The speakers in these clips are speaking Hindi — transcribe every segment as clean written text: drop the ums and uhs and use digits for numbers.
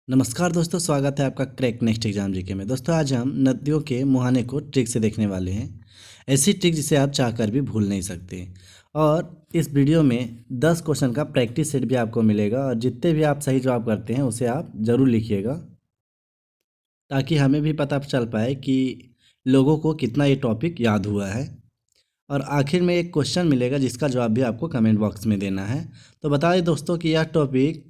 नमस्कार दोस्तों, स्वागत है आपका क्रैक नेक्स्ट एग्जाम जीके में। दोस्तों आज हम नदियों के मुहाने को ट्रिक से देखने वाले हैं। ऐसी ट्रिक जिसे आप चाहकर भी भूल नहीं सकते। और इस वीडियो में 10 क्वेश्चन का प्रैक्टिस सेट भी आपको मिलेगा और जितने भी आप सही जवाब करते हैं उसे आप ज़रूर लिखिएगा, ताकि हमें भी पता चल पाए कि लोगों को कितना ये टॉपिक याद हुआ है। और आखिर में एक क्वेश्चन मिलेगा जिसका जवाब भी आपको कमेंट बॉक्स में देना है। तो बता दें दोस्तों कि यह टॉपिक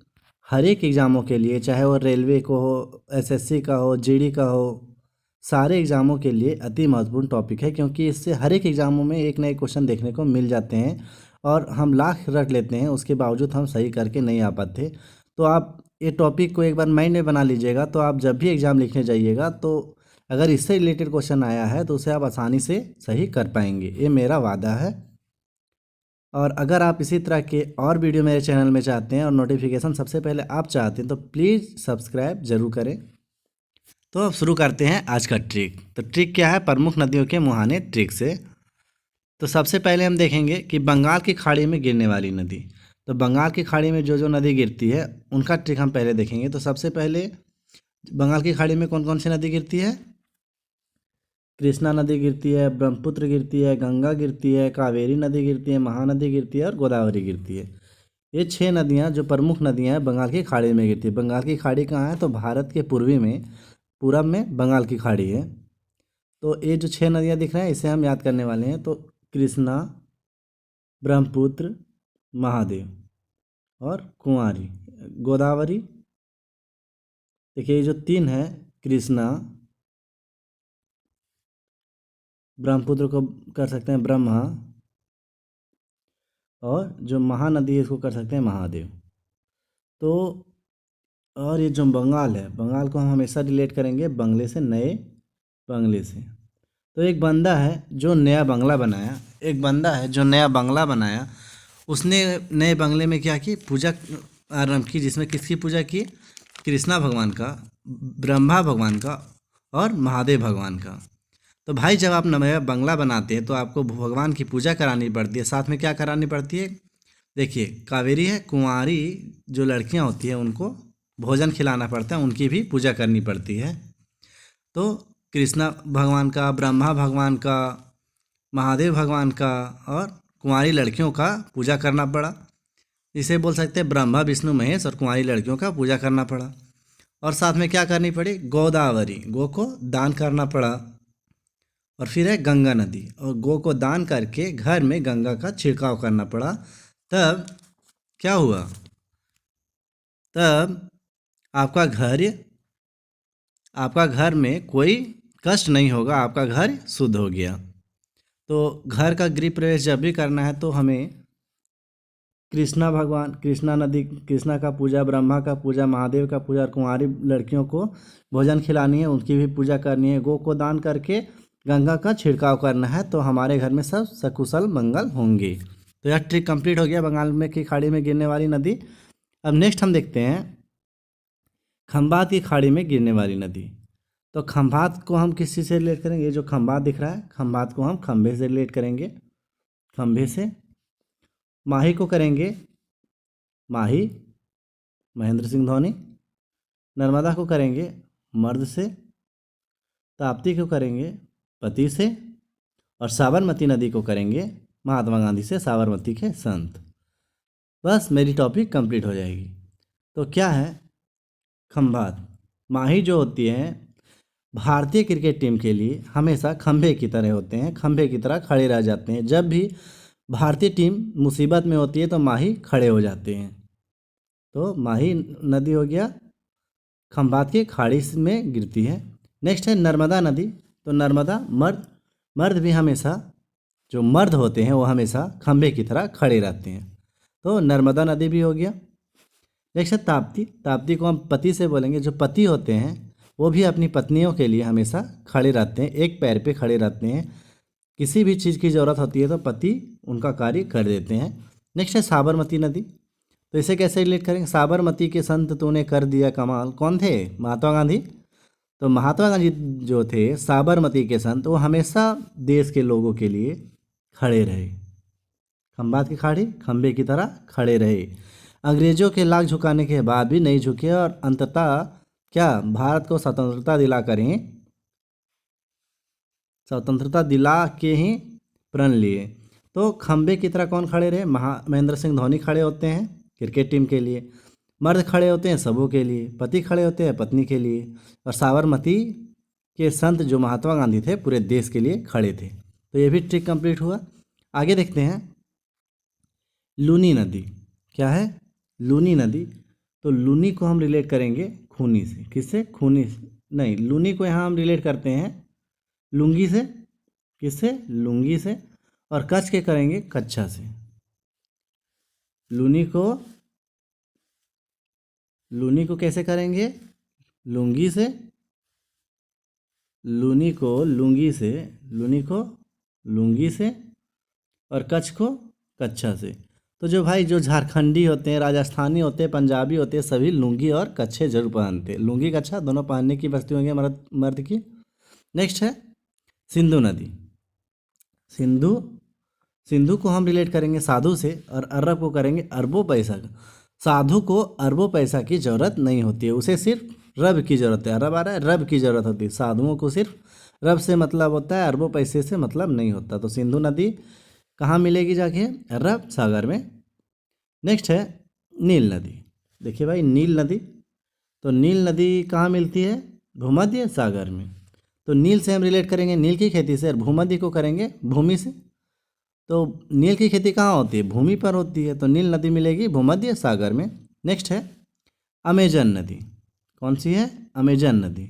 हर एक एग्ज़ामों के लिए, चाहे वो रेलवे को हो, एसएससी का हो, जीडी का हो, सारे एग्ज़ामों के लिए अति महत्वपूर्ण टॉपिक है, क्योंकि इससे हर एक एग्ज़ामों में एक नए क्वेश्चन देखने को मिल जाते हैं और हम लाख रट लेते हैं, उसके बावजूद हम सही करके नहीं आ पाते। तो आप ये टॉपिक को एक बार माइंड में बना लीजिएगा, तो आप जब भी एग्ज़ाम लिखने जाइएगा तो अगर इससे रिलेटेड क्वेश्चन आया है तो उसे आप आसानी से सही कर पाएंगे, ये मेरा वादा है। और अगर आप इसी तरह के और वीडियो मेरे चैनल में चाहते हैं और नोटिफिकेशन सबसे पहले आप चाहते हैं तो प्लीज़ सब्सक्राइब ज़रूर करें। तो अब शुरू करते हैं आज का ट्रिक। तो ट्रिक क्या है? प्रमुख नदियों के मुहाने ट्रिक से। तो सबसे पहले हम देखेंगे कि बंगाल की खाड़ी में गिरने वाली नदी। तो बंगाल की खाड़ी में जो जो नदी गिरती है उनका ट्रिक हम पहले देखेंगे। तो सबसे पहले बंगाल की खाड़ी में कौन कौन सी नदी गिरती है? कृष्णा नदी गिरती है, ब्रह्मपुत्र गिरती है, गंगा गिरती है, कावेरी नदी गिरती है, महानदी गिरती है और गोदावरी गिरती है। ये 6 नदियाँ जो प्रमुख नदियाँ हैं बंगाल की खाड़ी में गिरती है। बंगाल की खाड़ी कहाँ है? तो भारत के पूर्वी में, पूरब में बंगाल की खाड़ी है। तो ये जो 6 नदियाँ दिख रहे हैं इसे हम याद करने वाले हैं। तो कृष्णा, ब्रह्मपुत्र, महादेव और कुंवारी। गोदावरी, देखिए ये जो 3 है, कृष्णा, ब्रह्मपुत्र को कर सकते हैं ब्रह्मा, और जो महानदी है इसको कर सकते हैं महादेव। तो और ये जो बंगाल है, बंगाल को हम हमेशा रिलेट करेंगे बंगले से, नए बंगले से। तो एक बंदा है जो नया बंगला बनाया, एक बंदा है जो नया बंगला बनाया। उसने नए बंगले में क्या की? पूजा आरंभ की, जिसमें किसकी पूजा की? कृष्णा भगवान का, ब्रह्मा भगवान का और महादेव भगवान का। तो भाई जब आप नया बंगला बनाते हैं तो आपको भगवान की पूजा करानी पड़ती है, साथ में क्या करानी पड़ती है? देखिए, कावेरी है, कुंवारी जो लड़कियां होती हैं उनको भोजन खिलाना पड़ता है, उनकी भी पूजा करनी पड़ती है। तो कृष्णा भगवान का, ब्रह्मा भगवान का, महादेव भगवान का और कुंवारी लड़कियों का पूजा करना पड़ा। इसे बोल सकते हैं ब्रह्मा, विष्णु, महेश और कुंवारी लड़कियों का पूजा करना पड़ा। और साथ में क्या करनी पड़ी? गोदावरी, गो को दान करना पड़ा। और फिर है गंगा नदी, और गो को दान करके घर में गंगा का छिड़काव करना पड़ा। तब क्या हुआ? तब आपका घर में कोई कष्ट नहीं होगा, आपका घर शुद्ध हो गया। तो घर का गृह प्रवेश जब भी करना है तो हमें कृष्णा भगवान, कृष्णा नदी, कृष्णा का पूजा, ब्रह्मा का पूजा, महादेव का पूजा और कुंवारी लड़कियों को भोजन खिलानी है, उनकी भी पूजा करनी है। गो को दान करके गंगा का छिड़काव करना है, तो हमारे घर में सब सकुशल मंगल होंगे। तो यह ट्रिक कंप्लीट हो गया बंगाल में की खाड़ी में गिरने वाली नदी। अब नेक्स्ट हम देखते हैं खंभात की खाड़ी में गिरने वाली नदी। तो खंभात को हम किस चीज़ से रिलेट करेंगे? ये जो खंभात दिख रहा है, खंभात को हम खंभे से रिलेट करेंगे, खंभे से। माही को करेंगे माही, महेंद्र सिंह धोनी। नर्मदा को करेंगे मर्द से। ताप्ती को करेंगे पति से। और साबरमती नदी को करेंगे महात्मा गांधी से, साबरमती के संत। बस मेरी टॉपिक कंप्लीट हो जाएगी। तो क्या है खंभात? माही जो होती हैं भारतीय क्रिकेट टीम के लिए हमेशा खंभे की तरह होते हैं, खंभे की तरह खड़े रह जाते हैं। जब भी भारतीय टीम मुसीबत में होती है तो माही खड़े हो जाते हैं। तो माही नदी हो गया, खंभात की खाड़ी में गिरती है। नेक्स्ट है नर्मदा नदी। तो नर्मदा मर्द भी हमेशा, जो मर्द होते हैं वो हमेशा खंभे की तरह खड़े रहते हैं। तो नर्मदा नदी भी हो गया। नेक्स्ट है ताप्ती। ताप्ती को हम पति से बोलेंगे। जो पति होते हैं वो भी अपनी पत्नियों के लिए हमेशा खड़े रहते हैं, एक पैर पे खड़े रहते हैं। किसी भी चीज़ की ज़रूरत होती है तो पति उनका कार्य कर देते हैं। नेक्स्ट है साबरमती नदी। तो इसे कैसे रिलेट करेंगे? साबरमती के संत तूने कर दिया कमाल। कौन थे? महात्मा गांधी। तो महात्मा गांधी जो थे साबरमती के संत, वो हमेशा देश के लोगों के लिए खड़े रहे, खंभात की खाड़ी खंभे की तरह खड़े रहे। अंग्रेजों के लाख झुकाने के बाद भी नहीं झुके और अंततः क्या भारत को स्वतंत्रता दिला के ही प्रण लिए। तो खंबे की तरह कौन खड़े रहे? महेंद्र सिंह धोनी खड़े होते हैं क्रिकेट टीम के लिए, मर्द खड़े होते हैं सबों के लिए, पति खड़े होते हैं पत्नी के लिए, और साबरमती के संत जो महात्मा गांधी थे पूरे देश के लिए खड़े थे। तो ये भी ट्रिक कंप्लीट हुआ। आगे देखते हैं लूनी नदी। क्या है? लूनी नदी। तो लूनी को हम रिलेट करेंगे खूनी से। किससे? खूनी से नहीं, लूनी को यहाँ हम रिलेट करते हैं लुंगी से। किससे? लुंगी से। और कच्छ के करेंगे कच्छा से। लूनी को कैसे करेंगे? लुंगी से। लूनी को लुंगी से, लूनी को लुंगी से, और कच्छ को कच्छा से। तो जो भाई जो झारखंडी होते हैं, राजस्थानी होते हैं, पंजाबी होते हैं, सभी लुंगी और कच्छे जरूर पहनते हैं। लुंगी कच्छा दोनों पहनने की बस्ती होंगे मर्द की। नेक्स्ट है सिंधु नदी। सिंधु को हम रिलेट करेंगे साधु से, और अरब को करेंगे अरबों पैसा का। साधु को अरबों पैसा की ज़रूरत नहीं होती है, उसे सिर्फ रब की ज़रूरत है। अरब आ रहा है, रब की ज़रूरत होती है। साधुओं को सिर्फ रब से मतलब होता है, अरबों पैसे से मतलब नहीं होता। तो सिंधु नदी कहाँ मिलेगी जाके? अरब सागर में। नेक्स्ट है नील नदी। देखिए भाई नील नदी, तो नील नदी कहाँ मिलती है? भूमध्य सागर में। तो नील से हम रिलेट करेंगे नील की खेती से, और भूमध्य को करेंगे भूमि से। तो नील की खेती कहाँ होती है? भूमि पर होती है। तो नील नदी मिलेगी भूमध्य सागर में। नेक्स्ट है अमेजन नदी। कौन सी है? अमेजन नदी।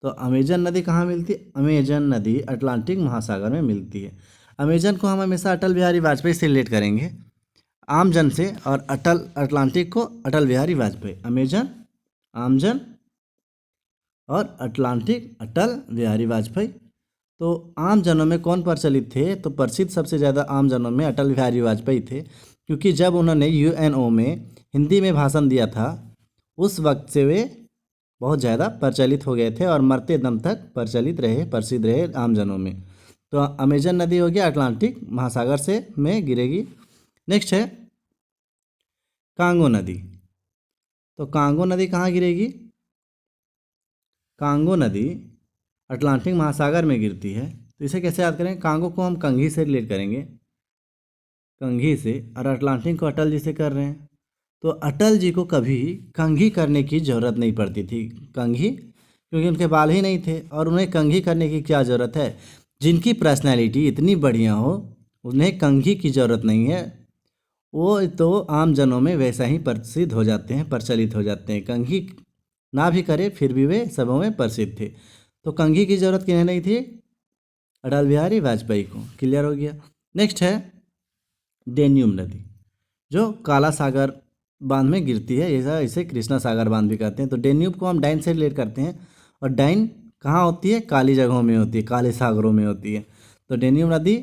तो अमेजन नदी कहाँ मिलती है? अमेजन नदी अटलांटिक महासागर में मिलती है। अमेजन को हम हमेशा अटल बिहारी वाजपेयी से रिलेट करेंगे, आमजन से, और अटलांटिक को अटल बिहारी वाजपेयी। अमेजन आमजन, और अटलांटिक अटल बिहारी वाजपेयी। तो आम जनों में कौन प्रचलित थे? तो प्रसिद्ध सबसे ज़्यादा आम जनों में अटल बिहारी वाजपेयी थे, क्योंकि जब उन्होंने यूएनओ में हिंदी में भाषण दिया था उस वक्त से वे बहुत ज़्यादा प्रचलित हो गए थे, और मरते दम तक प्रसिद्ध रहे आम जनों में। तो अमेजन नदी हो गया अटलांटिक महासागर से में गिरेगी। नेक्स्ट है कांगो नदी। तो कांगो नदी कहाँ गिरेगी? कांगो नदी अटलांटिक महासागर में गिरती है। तो इसे कैसे याद करेंगे? कांगो को हम कंघी से रिलेट करेंगे, कंघी से, और अटलांटिक को अटल जी से कर रहे हैं। तो अटल जी को कभी कंघी करने की ज़रूरत नहीं पड़ती थी। कंघी, क्योंकि उनके बाल ही नहीं थे, और उन्हें कंघी करने की क्या ज़रूरत है? जिनकी पर्सनैलिटी इतनी बढ़िया हो उन्हें कंघी की ज़रूरत नहीं है, वो तो आम जनों में वैसा ही प्रसिद्ध हो जाते हैं, प्रचलित हो जाते हैं। कंघी ना भी करे फिर भी वे सबों में प्रसिद्ध थे। तो कंघी की ज़रूरत किन्हें नहीं थी? अटल बिहारी वाजपेयी को। क्लियर हो गया। नेक्स्ट है डेन्यूब नदी, जो काला सागर बांध में गिरती है, ऐसा इसे कृष्णा सागर बांध भी कहते हैं। तो डेन्यूब को हम डाइन से रिलेट करते हैं, और डाइन कहाँ होती है? काली जगहों में होती है, काले सागरों में होती है। तो डेन्यूब नदी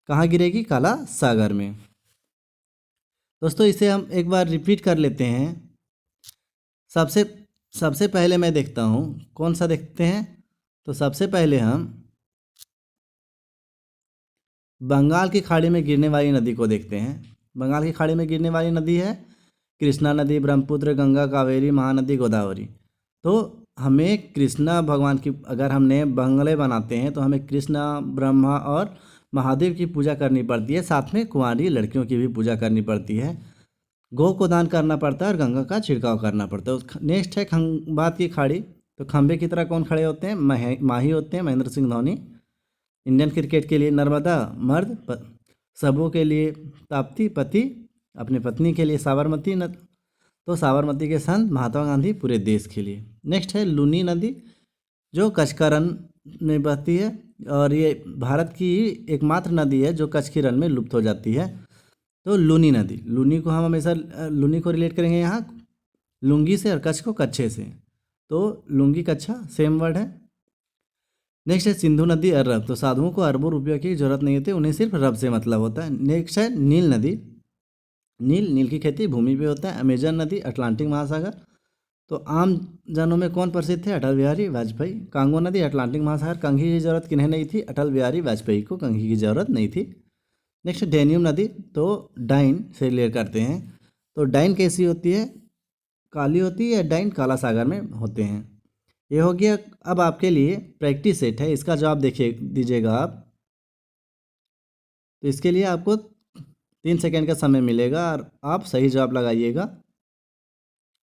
कहाँ गिरेगी? काला सागर में। दोस्तों इसे हम एक बार रिपीट कर लेते हैं। सबसे पहले मैं देखता हूँ कौन सा देखते हैं। तो सबसे पहले हम बंगाल की खाड़ी में गिरने वाली नदी को देखते हैं। बंगाल की खाड़ी में गिरने वाली नदी है कृष्णा नदी, ब्रह्मपुत्र, गंगा, कावेरी, महानदी, गोदावरी। तो हमें कृष्णा भगवान की, अगर हमने बंगले बनाते हैं तो हमें कृष्णा, ब्रह्मा और महादेव की पूजा करनी पड़ती है, साथ में कुंवारी लड़कियों की भी पूजा करनी पड़ती है, गौ को दान करना पड़ता है, और गंगा का छिड़काव करना पड़ता है। नेक्स्ट है खंबात की खाड़ी। तो खंबे की तरह कौन खड़े होते हैं? माही होते हैं, महेंद्र सिंह धोनी। इंडियन क्रिकेट के लिए नर्मदा, मर्द, सबों के लिए ताप्ती, पति, अपने पत्नी के लिए साबरमती नदी। तो साबरमती के संत महात्मा गांधी पूरे देश के लिए। नेक्स्ट है लूनी नदी, जो कच्छ का रन में बहती है, और ये भारत की एकमात्र नदी है जो कच्छ की रन में लुप्त हो जाती है। तो लूनी नदी, लूनी को हम हमेशा लूनी को रिलेट करेंगे यहाँ लुंगी से, और कच्छ को कच्छे से। तो लुंगी कच्छा सेम वर्ड है। नेक्स्ट है सिंधु नदी, अरब। तो साधुओं को अरबों रुपयों की जरूरत नहीं होती, उन्हें सिर्फ रब से मतलब होता है। नेक्स्ट है नील नदी। नील की खेती भूमि पे होता है। अमेजन नदी अटलांटिक महासागर। तो आम जनों में कौन प्रसिद्ध थे? अटल बिहारी वाजपेयी। कांगो नदी अटलांटिक महासागर। कंघी की जरूरत किन्हें नहीं थी? अटल बिहारी वाजपेयी को कंघी की जरूरत नहीं थी। नेक्स्ट डेन्यूब नदी, तो डाइन से रिलेट करते हैं। तो डाइन कैसी होती है? काली होती है या डाइन काला सागर में होते हैं। ये हो गया। अब आपके लिए प्रैक्टिस सेट है, इसका जवाब देखिए दीजिएगा आप। तो इसके लिए आपको 3 सेकंड का समय मिलेगा और आप सही जवाब लगाइएगा।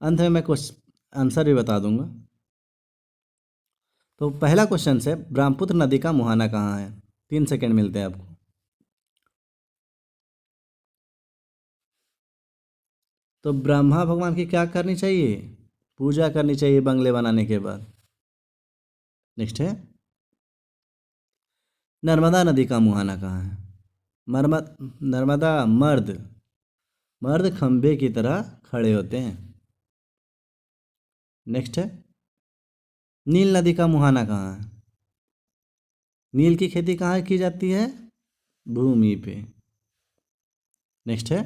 अंत में मैं कुछ आंसर भी बता दूंगा। तो पहला क्वेश्चन है, ब्रह्मपुत्र नदी का मुहाना कहाँ है? 3 सेकंड मिलते हैं आपको। तो ब्रह्मा भगवान की क्या करनी चाहिए? पूजा करनी चाहिए बंगले बनाने के बाद। नेक्स्ट है, नर्मदा नदी का मुहाना कहाँ है? नर्मदा मर्द मर्द खंभे की तरह खड़े होते हैं। नेक्स्ट है, नील नदी का मुहाना कहाँ है? नील की खेती कहाँ की जाती है? भूमि पे। नेक्स्ट है,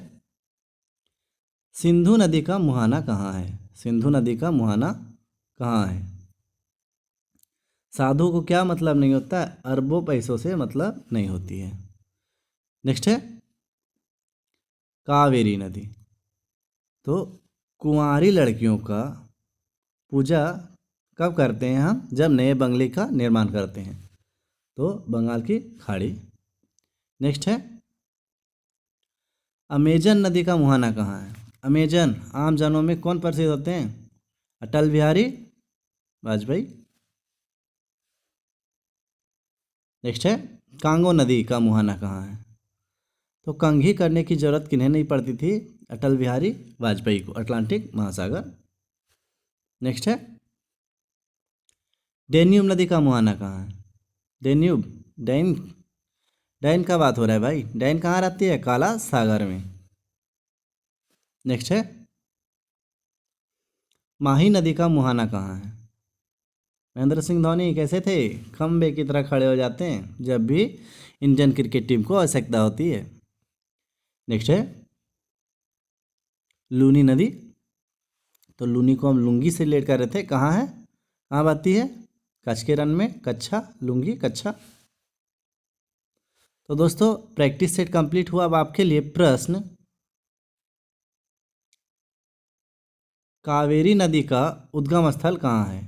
सिंधु नदी का मुहाना कहाँ है? सिंधु नदी का मुहाना कहाँ है? साधु को क्या मतलब नहीं होता है? अरबों पैसों से मतलब नहीं होती है। नेक्स्ट है, कावेरी नदी। तो कुंवारी लड़कियों का पूजा कब करते हैं हम? जब नए बंगले का निर्माण करते हैं। तो बंगाल की खाड़ी। नेक्स्ट है, अमेजन नदी का मुहाना कहाँ है? अमेजन आम जानों में कौन प्रसिद्ध होते हैं? अटल बिहारी वाजपेयी। नेक्स्ट है, कांगो नदी का मुहाना कहाँ है? तो कंघी करने की जरूरत किन्हें नहीं पड़ती थी? अटल बिहारी वाजपेयी को, अटलांटिक महासागर। नेक्स्ट है, डेन्यूब नदी का मुहाना कहाँ है? डेन्यूब डैन डैन का बात हो रहा है भाई। डैन कहाँ रहती है? काला सागर में। नेक्स्ट है, माही नदी का मुहाना कहाँ है? महेंद्र सिंह धोनी कैसे थे? खंबे की तरह खड़े हो जाते हैं जब भी इंडियन क्रिकेट टीम को आवश्यकता होती है। नेक्स्ट है, लूनी नदी। तो लूनी को हम लुंगी से रिलेट कर रहे थे, कहाँ है? कहाँ बहती है? कच्छ के रन में। कच्छा लुंगी कच्छा। तो दोस्तों प्रैक्टिस सेट कंप्लीट हुआ। अब आपके लिए प्रश्न, कावेरी नदी का उद्गम स्थल कहाँ है?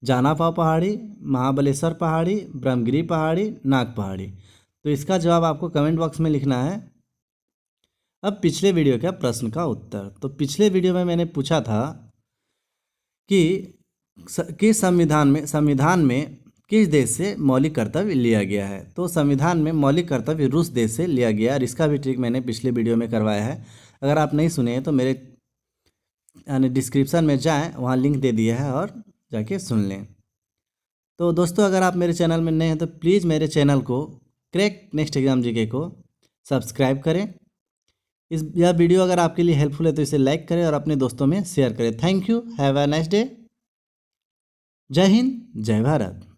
जानापाव पहाड़ी, महाबलेश्वर पहाड़ी, ब्रह्मगिरी पहाड़ी, नाग पहाड़ी। तो इसका जवाब आपको कमेंट बॉक्स में लिखना है। अब पिछले वीडियो का प्रश्न का उत्तर। तो पिछले वीडियो में मैंने पूछा था कि संविधान में किस देश से मौलिक कर्तव्य लिया गया है? तो संविधान में मौलिक कर्तव्य रूस देश से लिया गया और इसका भी ट्रिक मैंने पिछले वीडियो में करवाया है। अगर आप नहीं सुने हैं तो मेरे यानी डिस्क्रिप्शन में जाएं, वहाँ लिंक दे दिया है और जाके सुन लें। तो दोस्तों अगर आप मेरे चैनल में नए हैं तो प्लीज़ मेरे चैनल को क्रैक नेक्स्ट एग्जाम जीके को सब्सक्राइब करें। यह वीडियो अगर आपके लिए हेल्पफुल है तो इसे लाइक करें और अपने दोस्तों में शेयर करें। Thank you. Have a nice day. जय हिंद, जय भारत।